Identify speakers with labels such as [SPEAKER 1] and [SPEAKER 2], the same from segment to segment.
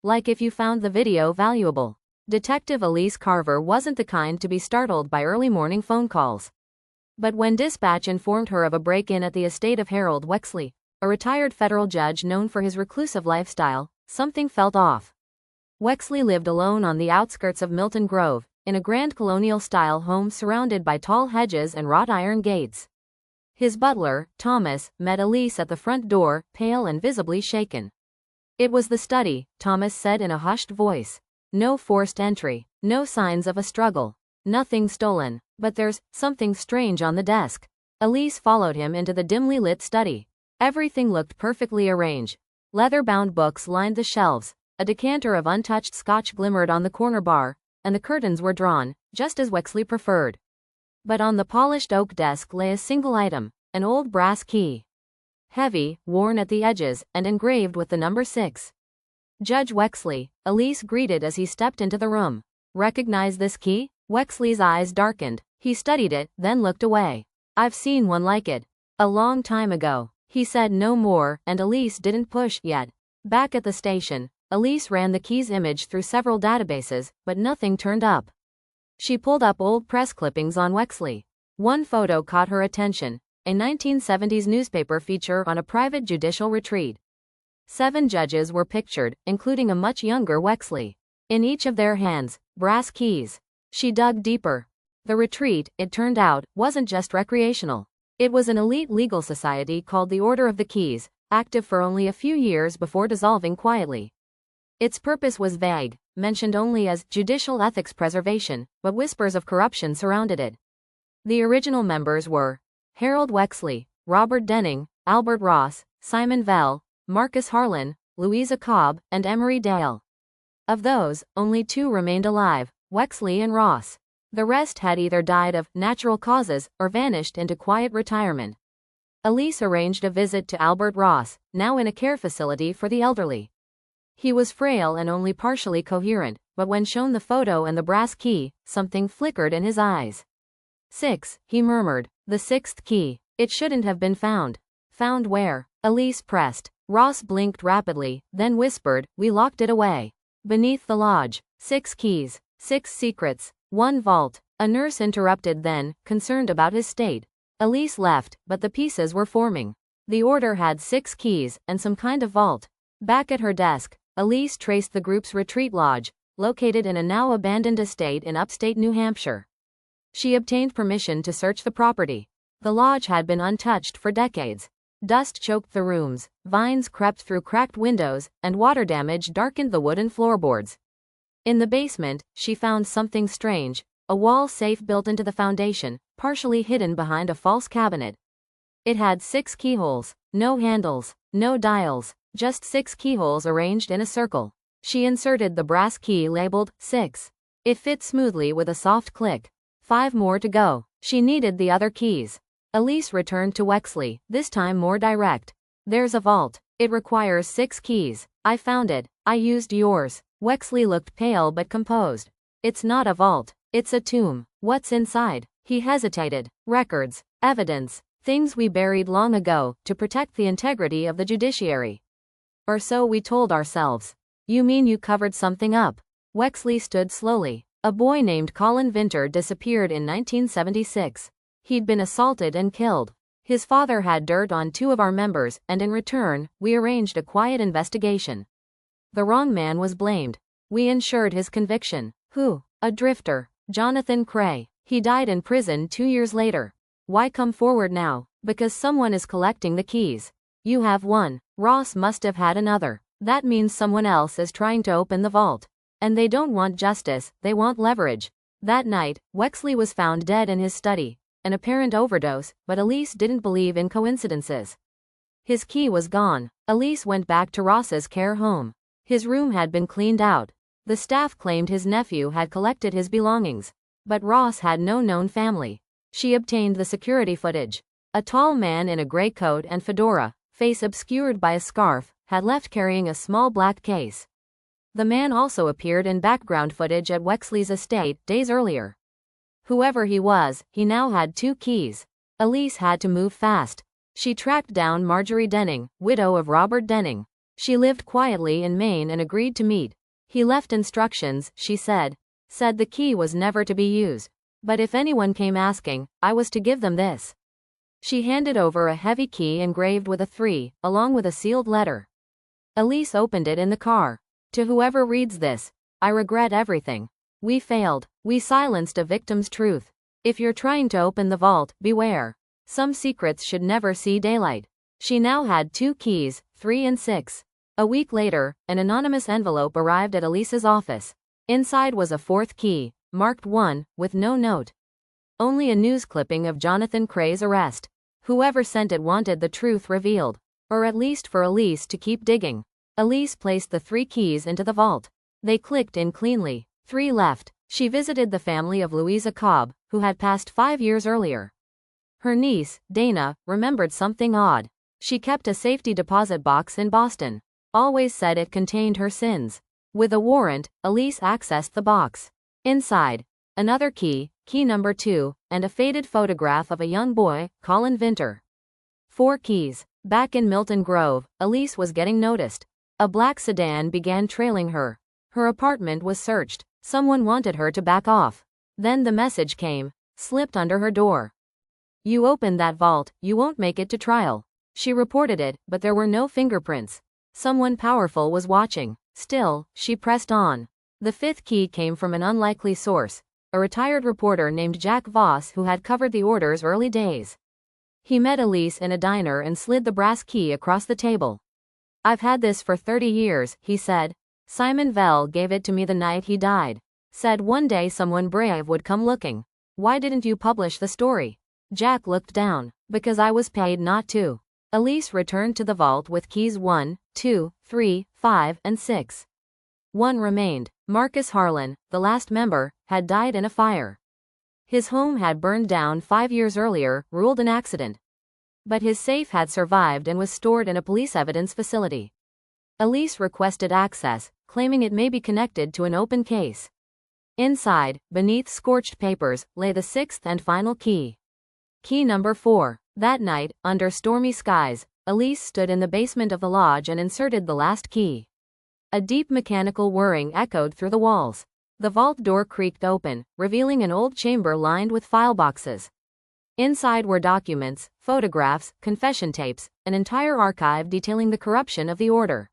[SPEAKER 1] like if you found the video valuable. Detective Elise Carver wasn't the kind to be startled by early morning phone calls. But when dispatch informed her of a break-in at the estate of Harold Wexley, a retired federal judge known for his reclusive lifestyle, something felt off. Wexley lived alone on the outskirts of Milton Grove, in a grand colonial-style home surrounded by tall hedges and wrought iron gates. His butler, Thomas, met Elise at the front door, pale and visibly shaken. "It was the study," Thomas said in a hushed voice. "No forced entry, no signs of a struggle, nothing stolen, but there's something strange on the desk." Elise followed him into the dimly lit study. Everything looked perfectly arranged. Leather-bound books lined the shelves, a decanter of untouched scotch glimmered on the corner bar, and the curtains were drawn, just as Wexley preferred. But on the polished oak desk lay a single item, an old brass key. Heavy, worn at the edges, and engraved with the number 6. "Judge Wexley," Elise greeted as he stepped into the room. "Recognize this key?" Wexley's eyes darkened. He studied it, then looked away. "I've seen one like it. A long time ago." He said no more, and Elise didn't push yet. Back at the station, Elise ran the key's image through several databases, but nothing turned up. She pulled up old press clippings on Wexley. One photo caught her attention, a 1970s newspaper feature on a private judicial retreat. 7 judges were pictured, including a much younger Wexley. In each of their hands, brass keys. She dug deeper. The retreat, it turned out, wasn't just recreational. It was an elite legal society called the Order of the Keys, active for only a few years before dissolving quietly. Its purpose was vague, mentioned only as judicial ethics preservation, but whispers of corruption surrounded it. The original members were Harold Wexley, Robert Denning, Albert Ross, Simon Vell, Marcus Harlan, Louisa Cobb, and Emery Dale. Of those, only 2 remained alive, Wexley and Ross. The rest had either died of natural causes or vanished into quiet retirement. Elise arranged a visit to Albert Ross, now in a care facility for the elderly. He was frail and only partially coherent, but when shown the photo and the brass key, something flickered in his eyes. 6, he murmured. The 6th key. It shouldn't have been found. Found where? Elise pressed. Ross blinked rapidly, then whispered, "We locked it away. Beneath the lodge. 6 keys. 6 secrets. 1 vault." A nurse interrupted then, concerned about his state. Elise left, but the pieces were forming. The order had 6 keys, and some kind of vault. Back at her desk, Elise traced the group's retreat lodge, located in a now abandoned estate in upstate New Hampshire. She obtained permission to search the property. The lodge had been untouched for decades. Dust choked the rooms, vines crept through cracked windows, and water damage darkened the wooden floorboards. In the basement, she found something strange, a wall safe built into the foundation, partially hidden behind a false cabinet. It had 6 keyholes, no handles, no dials, just 6 keyholes arranged in a circle. She inserted the brass key labeled 6. It fit smoothly with a soft click. 5 more to go. She needed the other keys. Elise returned to Wexley, this time more direct. "There's a vault. It requires 6 keys. I found it. I used yours." Wexley looked pale but composed. "It's not a vault. It's a tomb." "What's inside?" He hesitated. "Records. Evidence. Things we buried long ago, to protect the integrity of the judiciary. Or so we told ourselves." "You mean you covered something up?" Wexley stood slowly. "A boy named Colin Vinter disappeared in 1976. He'd been assaulted and killed. His father had dirt on 2 of our members, and in return, we arranged a quiet investigation. The wrong man was blamed. We ensured his conviction." "Who?" "A drifter. Jonathan Cray. He died in prison 2 years later." "Why come forward now?" "Because someone is collecting the keys. You have 1. Ross must have had another. That means someone else is trying to open the vault. And they don't want justice, they want leverage." That night, Wexley was found dead in his study. An apparent overdose, but Elise didn't believe in coincidences. His key was gone. Elise went back to Ross's care home. His room had been cleaned out. The staff claimed his nephew had collected his belongings. But Ross had no known family. She obtained the security footage. A tall man in a gray coat and fedora, face obscured by a scarf, had left carrying a small black case. The man also appeared in background footage at Wexley's estate days earlier. Whoever he was, he now had 2 keys. Elise had to move fast. She tracked down Marjorie Denning, widow of Robert Denning. She lived quietly in Maine and agreed to meet. He left instructions, she said. Said the key was never to be used. But if anyone came asking, I was to give them this. She handed over a heavy key engraved with a 3, along with a sealed letter. Elise opened it in the car. To whoever reads this, I regret everything. We failed. We silenced a victim's truth. If you're trying to open the vault, beware. Some secrets should never see daylight. She now had 2 keys, 3 and 6. A week later, an anonymous envelope arrived at Elise's office. Inside was a 4th key, marked 1, with no note. Only a news clipping of Jonathan Cray's arrest. Whoever sent it wanted the truth revealed. Or at least for Elise to keep digging. Elise placed the 3 keys into the vault. They clicked in cleanly. 3 left. She visited the family of Louisa Cobb, who had passed 5 years earlier. Her niece, Dana, remembered something odd. She kept a safety deposit box in Boston. Always said it contained her sins. With a warrant, Elise accessed the box. Inside, another key, key number 2, and a faded photograph of a young boy, Colin Vinter. 4 keys. Back in Milton Grove, Elise was getting noticed. A black sedan began trailing her. Her apartment was searched. Someone wanted her to back off. Then the message came, slipped under her door. You opened that vault, you won't make it to trial. She reported it, but there were no fingerprints. Someone powerful was watching. Still, she pressed on. The 5th key came from an unlikely source, a retired reporter named Jack Voss who had covered the Order's early days. He met Elise in a diner and slid the brass key across the table. I've had this for 30 years, he said. Simon Vell gave it to me the night he died. Said one day someone brave would come looking. Why didn't you publish the story? Jack looked down. Because I was paid not to. Elise returned to the vault with keys 1, 2, 3, 5, and 6. 1 remained. Marcus Harlan, the last member, had died in a fire. His home had burned down 5 years earlier, ruled an accident. But his safe had survived and was stored in a police evidence facility. Elise requested access, claiming it may be connected to an open case. Inside, beneath scorched papers, lay the 6th and final key. Key number 4. That night, under stormy skies, Elise stood in the basement of the lodge and inserted the last key. A deep mechanical whirring echoed through the walls. The vault door creaked open, revealing an old chamber lined with file boxes. Inside were documents, photographs, confession tapes, an entire archive detailing the corruption of the Order.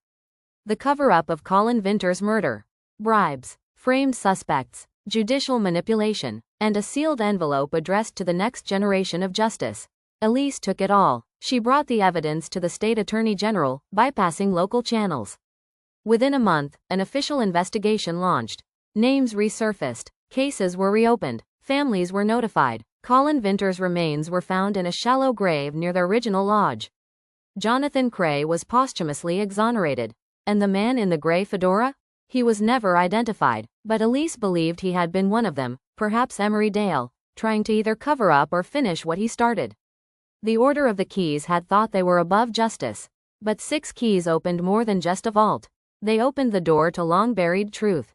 [SPEAKER 1] The cover-up of Colin Vinter's murder. Bribes, framed suspects, judicial manipulation, and a sealed envelope addressed to the next generation of justice. Elise took it all. She brought the evidence to the state attorney general, bypassing local channels. Within a month, an official investigation launched. Names resurfaced. Cases were reopened. Families were notified. Colin Vinter's remains were found in a shallow grave near their original lodge. Jonathan Cray was posthumously exonerated. And the man in the gray fedora? He was never identified, but Elise believed he had been one of them, perhaps Emery Dale, trying to either cover up or finish what he started. The Order of the Keys had thought they were above justice. But 6 keys opened more than just a vault. They opened the door to long-buried truth.